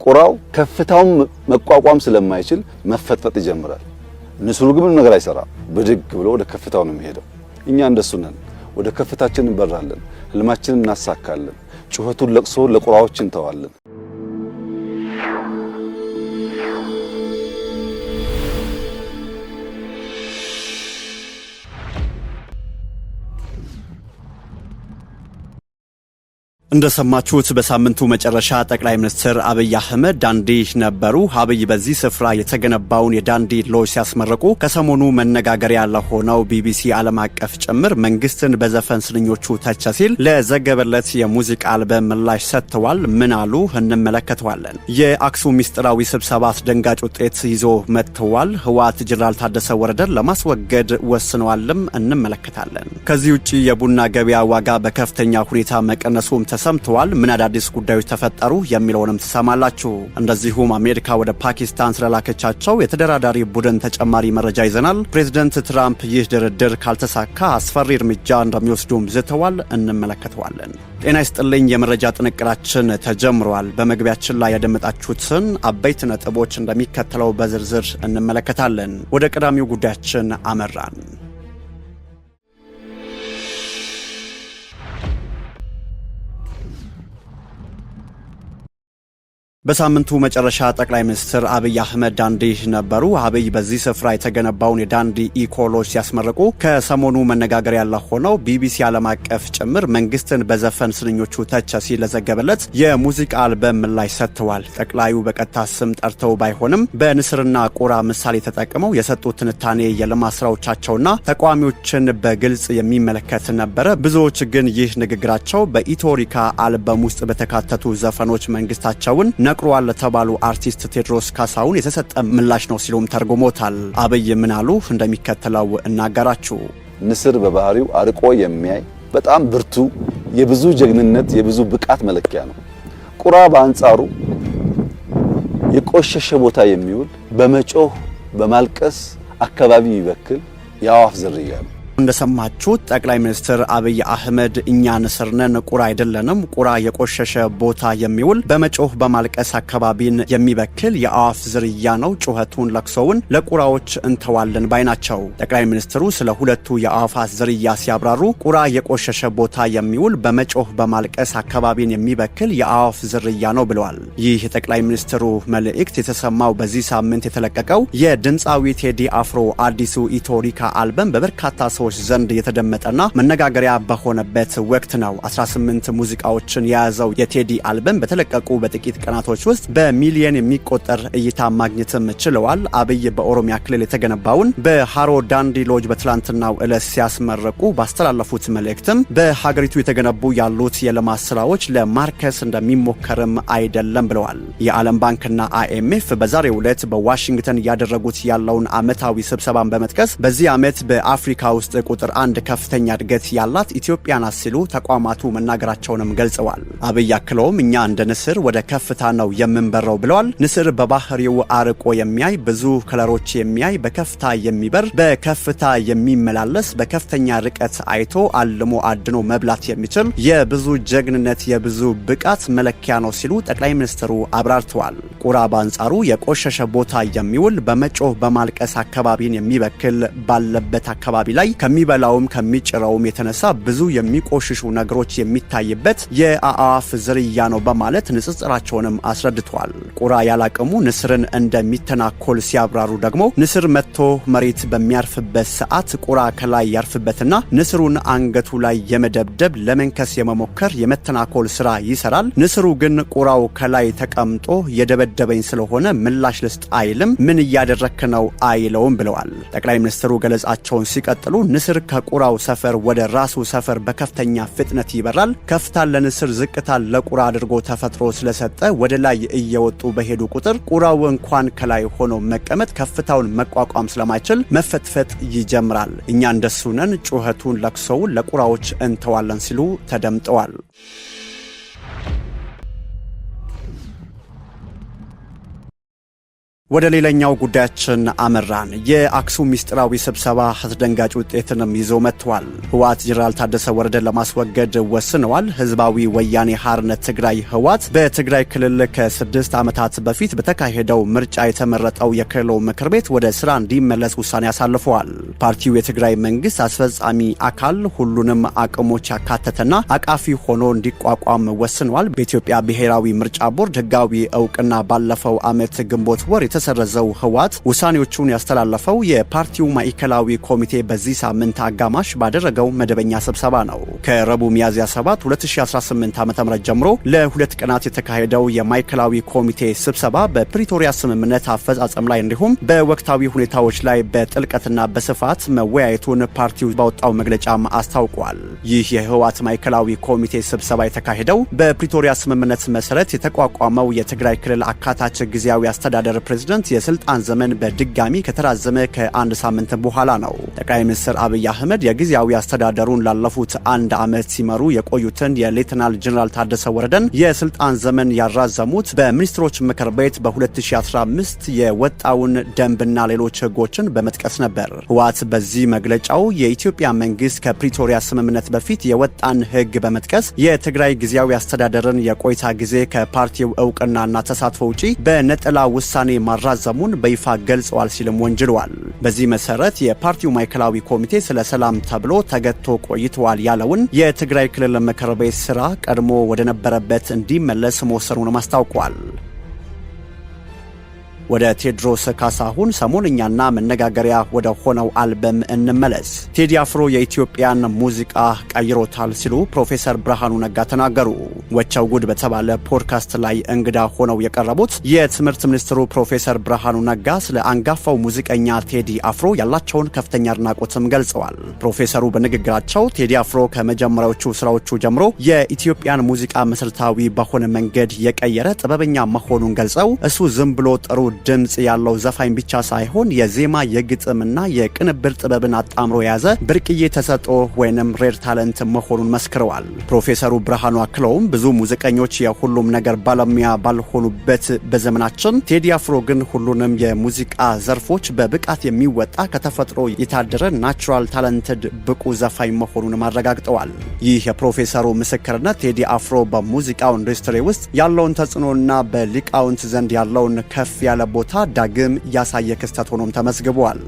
ቁራው ከፍታውን መቋቋም ስለማይችል መፈጥፈጥ ይጀምራል። ንስሩ ግን ምንም ነገር አይሰራም። ብድግ ብሎ ወደ ከፍታው ነው የሚሄደው። እኛ እንደሱ ነን። ወደ ከፍታችን እንበራለን፣ ህልማችንን እናሳካለን። ጩኸቱን ለቅሶ ለቁራዎች እንተዋለን። እንደሰማችሁት በሳምንቱ መጨረሻ ጠቅላይ ሚኒስትር አብይ አህመድ ዳንዲ ነበሩ። አብይ በዚህ ስፍራ የተገነባውን የዳንዲ ሎጅ ሲያስመረቁ ከሰሞኑ መነጋገሪያ ለሆነው ቢቢሲ ዓለም አቀፍ ጭምር መንግስትን በዘፈን ስንኞቹ ተቸ ሲል ለዘገበለት የሙዚቃ አልበም ምላሽ ሰጥተዋል። ምን አሉ? እንመለከተዋለን። የአክሱም ሚስጥራዊ ስብሰባ አስደንጋጭ ውጤት ይዞ መጥተዋል። ህወሓት ጀነራል ታደሰ ወረደን ለማስወገድ ወስነዋልም እንመለከታለን። ከዚህ ውጪ የቡና ገበያ ዋጋ በከፍተኛ ሁኔታ መቀነሱም ሰምተዋል። ምን አዳዲስ ጉዳዮች ተፈጠሩ የሚለውንም ትሰማላችሁ። እንደዚሁም አሜሪካ ወደ ፓኪስታን ስለላከቻቸው የተደራዳሪ ቡድን ተጨማሪ መረጃ ይዘናል። ፕሬዝዳንት ትራምፕ ይህ ድርድር ካልተሳካ አስፈሪ እርምጃ እንደሚወስዱም ዝተዋል። እንመለከተዋለን። ጤና ይስጥልኝ። የመረጃ ጥንቅራችን ተጀምሯል። በመግቢያችን ላይ ያደመጣችሁትን አበይት ነጥቦች እንደሚከተለው በዝርዝር እንመለከታለን። ወደ ቀዳሚው ጉዳያችን አመራን። በሳምንቱ መጨረሻ ጠቅላይ ሚኒስትር አብይ አህመድ ዳንዲ ነበሩ። አብይ በዚህ ስፍራ የተገነባውን የዳንዲ ኢኮሎጅ ሲያስመርቁ ከሰሞኑ መነጋገሪያ ለሆነው ቢቢሲ ዓለም አቀፍ ጭምር መንግስትን በዘፈን ስንኞቹ ተቸ ሲል ለዘገበለት የሙዚቃ አልበም ምላሽ ሰጥተዋል። ጠቅላዩ በቀጥታ ስም ጠርተው ባይሆንም በንስርና ቁራ ምሳሌ ተጠቅመው የሰጡት ትንታኔ የልማት ስራዎቻቸውና ተቃዋሚዎችን በግልጽ የሚመለከት ነበረ። ብዙዎች ግን ይህ ንግግራቸው በኢትዮሪካ አልበም ውስጥ በተካተቱ ዘፈኖች መንግስታቸውን ነቅሯል ለተባሉ አርቲስት ቴዎድሮስ ካሳሁን የተሰጠ ምላሽ ነው ሲሉም ተርጉሞታል። አብይ ምን አሉ? እንደሚከተለው እናገራችሁ። ንስር በባህሪው አርቆ የሚያይ በጣም ብርቱ፣ የብዙ ጀግንነት የብዙ ብቃት መለኪያ ነው። ቁራ በአንጻሩ የቆሸሸ ቦታ የሚውል በመጮህ በማልቀስ አካባቢ የሚበክል የአዋፍ ዝርያ ነው። እንደሰማችሁት ጠቅላይ ሚኒስትር አብይ አህመድ እኛ ንስር ነን፣ ቁራ አይደለንም። ቁራ የቆሸሸ ቦታ የሚውል በመጮህ በማልቀስ አካባቢን የሚበክል የአዋፍ ዝርያ ነው። ጩኸቱን ለቅሶውን ለቁራዎች እንተዋለን ባይ ናቸው። ጠቅላይ ሚኒስትሩ ስለ ሁለቱ የአዋፋት ዝርያ ሲያብራሩ ቁራ የቆሸሸ ቦታ የሚውል በመጮህ በማልቀስ አካባቢን የሚበክል የአዋፍ ዝርያ ነው ብለዋል። ይህ የጠቅላይ ሚኒስትሩ መልእክት የተሰማው በዚህ ሳምንት የተለቀቀው የድምፃዊ ቴዲ አፍሮ አዲሱ ኢትዮሪካ አልበም በበርካታ ሰዎች ዘንድ የተደመጠና መነጋገሪያ በሆነበት ወቅት ነው። 18 ሙዚቃዎችን የያዘው የቴዲ አልበም በተለቀቁ በጥቂት ቀናቶች ውስጥ በሚሊየን የሚቆጠር እይታ ማግኘትም ችለዋል። አብይ በኦሮሚያ ክልል የተገነባውን በሃሮ ዳንዲ ሎጅ በትላንትናው ዕለት ሲያስመረቁ ባስተላለፉት መልእክትም በሀገሪቱ የተገነቡ ያሉት የልማት ስራዎች ለማርከስ እንደሚሞከርም አይደለም ብለዋል። የዓለም ባንክና አይኤምኤፍ በዛሬው ዕለት በዋሽንግተን እያደረጉት ያለውን ዓመታዊ ስብሰባን በመጥቀስ በዚህ ዓመት በአፍሪካ ውስጥ ቁጥር 1 ከፍተኛ እድገት ያላት ኢትዮጵያ ናት ሲሉ ተቋማቱ መናገራቸውንም ገልጸዋል። አብይ አክለውም እኛ እንደ ንስር ወደ ከፍታ ነው የምንበረው ብለዋል። ንስር በባህሪው አርቆ የሚያይ ብዙ ከለሮች የሚያይ በከፍታ የሚበር በከፍታ የሚመላለስ በከፍተኛ ርቀት አይቶ አልሞ አድኖ መብላት የሚችል የብዙ ጀግንነት የብዙ ብቃት መለኪያ ነው ሲሉ ጠቅላይ ሚኒስትሩ አብራርተዋል። ቁራ በአንጻሩ የቆሸሸ ቦታ የሚውል በመጮህ በማልቀስ አካባቢን የሚበክል ባለበት አካባቢ ላይ ከሚበላውም ከሚጭረውም የተነሳ ብዙ የሚቆሽሹ ነገሮች የሚታይበት የአዋፍ ዝርያ ነው በማለት ንጽጽራቸውንም አስረድተዋል። ቁራ ያላቀሙ ንስርን እንደሚተናኮል ሲያብራሩ ደግሞ ንስር መጥቶ መሬት በሚያርፍበት ሰዓት ቁራ ከላይ ያርፍበትና ንስሩን አንገቱ ላይ የመደብደብ ለመንከስ የመሞከር የመተናኮል ስራ ይሰራል። ንስሩ ግን ቁራው ከላይ ተቀምጦ የደበደበኝ ስለሆነ ምላሽ ልስጥ አይልም፣ ምን እያደረክ ነው አይለውም ብለዋል። ጠቅላይ ሚኒስትሩ ገለጻቸውን ሲቀጥሉ ንስር ከቁራው ሰፈር ወደ ራሱ ሰፈር በከፍተኛ ፍጥነት ይበራል። ከፍታን ለንስር ዝቅታን ለቁራ አድርጎ ተፈጥሮ ስለሰጠ ወደ ላይ እየወጡ በሄዱ ቁጥር ቁራው እንኳን ከላይ ሆኖ መቀመጥ ከፍታውን መቋቋም ስለማይችል መፈትፈት ይጀምራል። እኛ እንደሱ ነን፣ ጩኸቱን ለቅሶውን ለቁራዎች እንተዋለን ሲሉ ተደምጠዋል። ወደ ሌላኛው ጉዳያችን አመራን። የአክሱም ሚስጥራዊ ስብሰባ አስደንጋጭ ውጤትንም ይዞ መጥቷል። ህወሓት ጄኔራል ታደሰ ወረደን ለማስወገድ ወስነዋል። ህዝባዊ ወያኔ ሓርነት ትግራይ ህወሓት በትግራይ ክልል ከ6 ዓመታት በፊት በተካሄደው ምርጫ የተመረጠው የክልሉ ምክር ቤት ወደ ስራ እንዲመለስ ውሳኔ አሳልፈዋል። ፓርቲው የትግራይ መንግስት አስፈጻሚ አካል ሁሉንም አቅሞች ያካተተና አቃፊ ሆኖ እንዲቋቋም ወስነዋል። በኢትዮጵያ ብሔራዊ ምርጫ ቦርድ ህጋዊ እውቅና ባለፈው ዓመት ግንቦት ወር የተሰረዘው ህወሓት ውሳኔዎቹን ያስተላለፈው የፓርቲው ማዕከላዊ ኮሚቴ በዚህ ሳምንት አጋማሽ ባደረገው መደበኛ ስብሰባ ነው። ከረቡዕ ሚያዝያ 7 2018 ዓ.ም ጀምሮ ለ2 ቀናት የተካሄደው የማዕከላዊ ኮሚቴ ስብሰባ በፕሪቶሪያ ስምምነት አፈጻጸም ላይ እንዲሁም በወቅታዊ ሁኔታዎች ላይ በጥልቀትና በስፋት መወያየቱን ፓርቲው ባወጣው መግለጫም አስታውቋል። ይህ የህወሓት ማዕከላዊ ኮሚቴ ስብሰባ የተካሄደው በፕሪቶሪያ ስምምነት መሰረት የተቋቋመው የትግራይ ክልል አካታች ጊዜያዊ አስተዳደር ፕሬዝዳንት የስልጣን ዘመን በድጋሚ ከተራዘመ ከ1 ሳምንት በኋላ ነው። ጠቅላይ ሚኒስትር አብይ አህመድ የጊዜያዊ አስተዳደሩን ላለፉት 1 ዓመት ሲመሩ የቆዩትን የሌተናል ጄኔራል ታደሰ ወረደን የስልጣን ዘመን ያራዘሙት በሚኒስትሮች ምክር ቤት በ2015 የወጣውን ደንብና ሌሎች ህጎችን በመጥቀስ ነበር። ህወሓት በዚህ መግለጫው የኢትዮጵያ መንግስት ከፕሪቶሪያ ስምምነት በፊት የወጣን ህግ በመጥቀስ የትግራይ ጊዜያዊ አስተዳደርን የቆይታ ጊዜ ከፓርቲው እውቅናና ተሳትፎ ውጪ በነጠላ ውሳኔ ማራዘሙን በይፋ ገልጸዋል ሲልም ወንጅለዋል። በዚህ መሰረት የፓርቲው ማዕከላዊ ኮሚቴ ስለ ሰላም ተብሎ ተገቶ ቆይተዋል ያለውን የትግራይ ክልል ምክር ቤት ስራ ቀድሞ ወደ ነበረበት እንዲመለስ መወሰኑን አስታውቋል። ወደ ቴዎድሮስ ካሳሁን ሰሞንኛና መነጋገሪያ ወደ ሆነው አልበም እንመለስ። ቴዲ አፍሮ የኢትዮጵያን ሙዚቃ ቀይሮታል ሲሉ ፕሮፌሰር ብርሃኑ ነጋ ተናገሩ። ወቸው ጉድ በተባለ ፖድካስት ላይ እንግዳ ሆነው የቀረቡት የትምህርት ሚኒስትሩ ፕሮፌሰር ብርሃኑ ነጋ ስለ አንጋፋው ሙዚቀኛ ቴዲ አፍሮ ያላቸውን ከፍተኛ አድናቆትም ገልጸዋል። ፕሮፌሰሩ በንግግራቸው ቴዲ አፍሮ ከመጀመሪያዎቹ ስራዎቹ ጀምሮ የኢትዮጵያን ሙዚቃ መሰረታዊ በሆነ መንገድ የቀየረ ጥበበኛ መሆኑን ገልጸው እሱ ዝም ብሎ ጥሩ ድምጽ ያለው ዘፋኝ ብቻ ሳይሆን የዜማ የግጥምና የቅንብር ጥበብን አጣምሮ የያዘ ብርቅዬ ተሰጥኦ ወይንም ሬር ታለንት መሆኑን መስክረዋል። ፕሮፌሰሩ ብርሃኑ አክለውም ብዙ ሙዚቀኞች የሁሉም ነገር ባለሙያ ባልሆኑበት በዘመናችን ቴዲ አፍሮ ግን ሁሉንም የሙዚቃ ዘርፎች በብቃት የሚወጣ ከተፈጥሮ የታደረ ናቹራል ታለንትድ ብቁ ዘፋኝ መሆኑን አረጋግጠዋል። ይህ የፕሮፌሰሩ ምስክርነት ቴዲ አፍሮ በሙዚቃው ኢንዱስትሪ ውስጥ ያለውን ተጽዕኖና በሊቃውንት ዘንድ ያለውን ከፍ ያለ ቦታ ዳግም ያሳየ ክስተት ሆኖም ተመዝግቧል።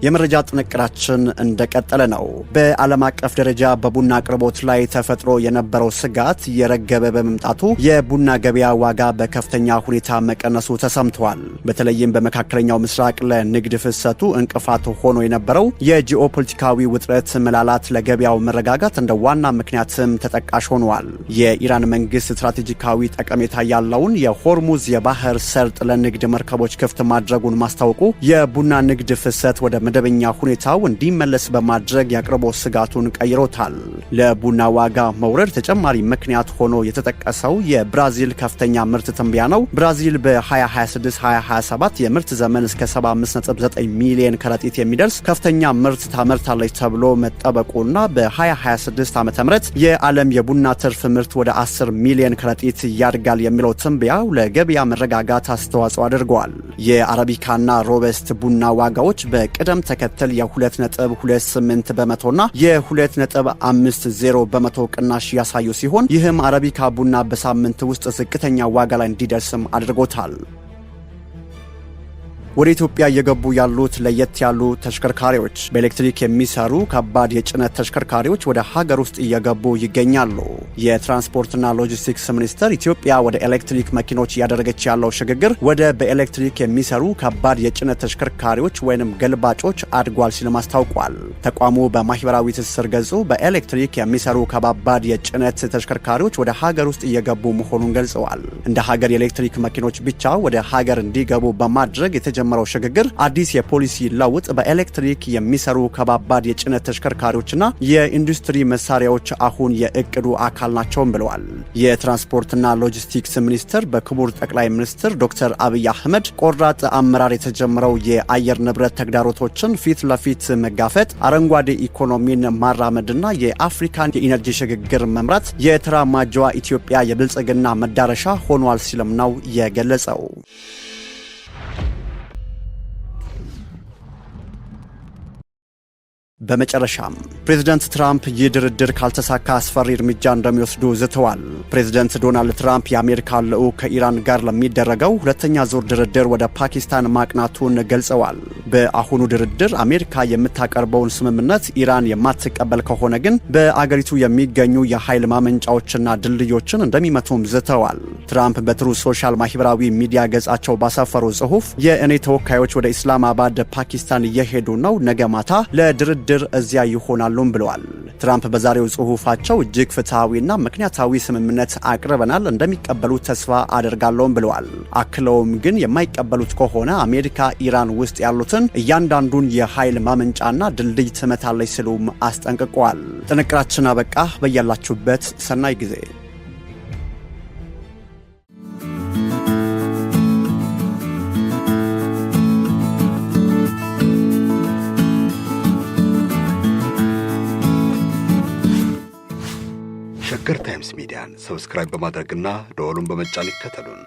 የመረጃ ጥንቅራችን እንደቀጠለ ነው። በዓለም አቀፍ ደረጃ በቡና አቅርቦት ላይ ተፈጥሮ የነበረው ስጋት የረገበ በመምጣቱ የቡና ገበያ ዋጋ በከፍተኛ ሁኔታ መቀነሱ ተሰምቷል። በተለይም በመካከለኛው ምስራቅ ለንግድ ፍሰቱ እንቅፋት ሆኖ የነበረው የጂኦፖለቲካዊ ውጥረት መላላት ለገበያው መረጋጋት እንደ ዋና ምክንያትም ተጠቃሽ ሆኗል። የኢራን መንግስት ስትራቴጂካዊ ጠቀሜታ ያለውን የሆርሙዝ የባህር ሰርጥ ለንግድ መርከቦች ክፍት ማድረጉን ማስታወቁ የቡና ንግድ ፍሰት ወደ መደበኛ ሁኔታው እንዲመለስ በማድረግ የአቅርቦት ስጋቱን ቀይሮታል። ለቡና ዋጋ መውረድ ተጨማሪ ምክንያት ሆኖ የተጠቀሰው የብራዚል ከፍተኛ ምርት ትንበያ ነው። ብራዚል በ2026-2027 የምርት ዘመን እስከ 75.9 ሚሊዮን ከረጢት የሚደርስ ከፍተኛ ምርት ታመርታለች ተብሎ መጠበቁና በ2026 ዓ.ም የዓለም የቡና ትርፍ ምርት ወደ 10 ሚሊዮን ከረጢት ያድጋል የሚለው ትንበያው ለገበያ መረጋጋት አስተዋጽኦ አድርገዋል። የአረቢካና ሮበስት ቡና ዋጋዎች በቅደም ተከተል የ2.28 በመቶና የ2.50 በመቶ ቅናሽ ያሳዩ ሲሆን ይህም አረቢካ ቡና በሳምንት ውስጥ ዝቅተኛ ዋጋ ላይ እንዲደርስም አድርጎታል። ወደ ኢትዮጵያ እየገቡ ያሉት ለየት ያሉ ተሽከርካሪዎች በኤሌክትሪክ የሚሰሩ ከባድ የጭነት ተሽከርካሪዎች ወደ ሀገር ውስጥ እየገቡ ይገኛሉ። የትራንስፖርትና ሎጂስቲክስ ሚኒስቴር ኢትዮጵያ ወደ ኤሌክትሪክ መኪኖች እያደረገች ያለው ሽግግር ወደ በኤሌክትሪክ የሚሰሩ ከባድ የጭነት ተሽከርካሪዎች ወይንም ገልባጮች አድጓል ሲልም አስታውቋል። ተቋሙ በማህበራዊ ትስስር ገጹ በኤሌክትሪክ የሚሰሩ ከባባድ የጭነት ተሽከርካሪዎች ወደ ሀገር ውስጥ እየገቡ መሆኑን ገልጸዋል። እንደ ሀገር የኤሌክትሪክ መኪኖች ብቻ ወደ ሀገር እንዲገቡ በማድረግ የተጀመረው ሽግግር አዲስ የፖሊሲ ለውጥ በኤሌክትሪክ የሚሰሩ ከባባድ የጭነት ተሽከርካሪዎችና የኢንዱስትሪ መሳሪያዎች አሁን የእቅዱ አካል ናቸው ብለዋል። የትራንስፖርትና ሎጂስቲክስ ሚኒስትር በክቡር ጠቅላይ ሚኒስትር ዶክተር አብይ አህመድ ቆራጥ አመራር የተጀመረው የአየር ንብረት ተግዳሮቶችን ፊት ለፊት መጋፈጥ፣ አረንጓዴ ኢኮኖሚን ማራመድና የአፍሪካን የኢነርጂ ሽግግር መምራት የተራማጀዋ ኢትዮጵያ የብልጽግና መዳረሻ ሆኗል ሲልም ነው የገለጸው። በመጨረሻም ፕሬዝዳንት ትራምፕ ይህ ድርድር ካልተሳካ አስፈሪ እርምጃ እንደሚወስዱ ዝተዋል። ፕሬዝዳንት ዶናልድ ትራምፕ የአሜሪካ ልዑክ ከኢራን ጋር ለሚደረገው ሁለተኛ ዙር ድርድር ወደ ፓኪስታን ማቅናቱን ገልጸዋል። በአሁኑ ድርድር አሜሪካ የምታቀርበውን ስምምነት ኢራን የማትቀበል ከሆነ ግን በአገሪቱ የሚገኙ የኃይል ማመንጫዎችና ድልድዮችን እንደሚመቱም ዝተዋል። ትራምፕ በትሩ ሶሻል ማህበራዊ ሚዲያ ገጻቸው ባሰፈሩ ጽሑፍ የእኔ ተወካዮች ወደ ኢስላማባድ ፓኪስታን እየሄዱ ነው፣ ነገ ማታ ለድርድር እዚያ ይሆናሉም ብለዋል። ትራምፕ በዛሬው ጽሑፋቸው እጅግ ፍትሃዊና ምክንያታዊ ስምምነት አቅርበናል፣ እንደሚቀበሉ ተስፋ አደርጋለሁም ብለዋል። አክለውም ግን የማይቀበሉት ከሆነ አሜሪካ ኢራን ውስጥ ያሉትን እያንዳንዱን የኃይል ማመንጫና ድልድይ ትመታለች ሲሉም አስጠንቅቀዋል። ጥንቅራችን አበቃ። በያላችሁበት ሰናይ ጊዜ። ሸገር ታይምስ ሚዲያን ሰብስክራይብ በማድረግና ደወሉን በመጫን ይከተሉን።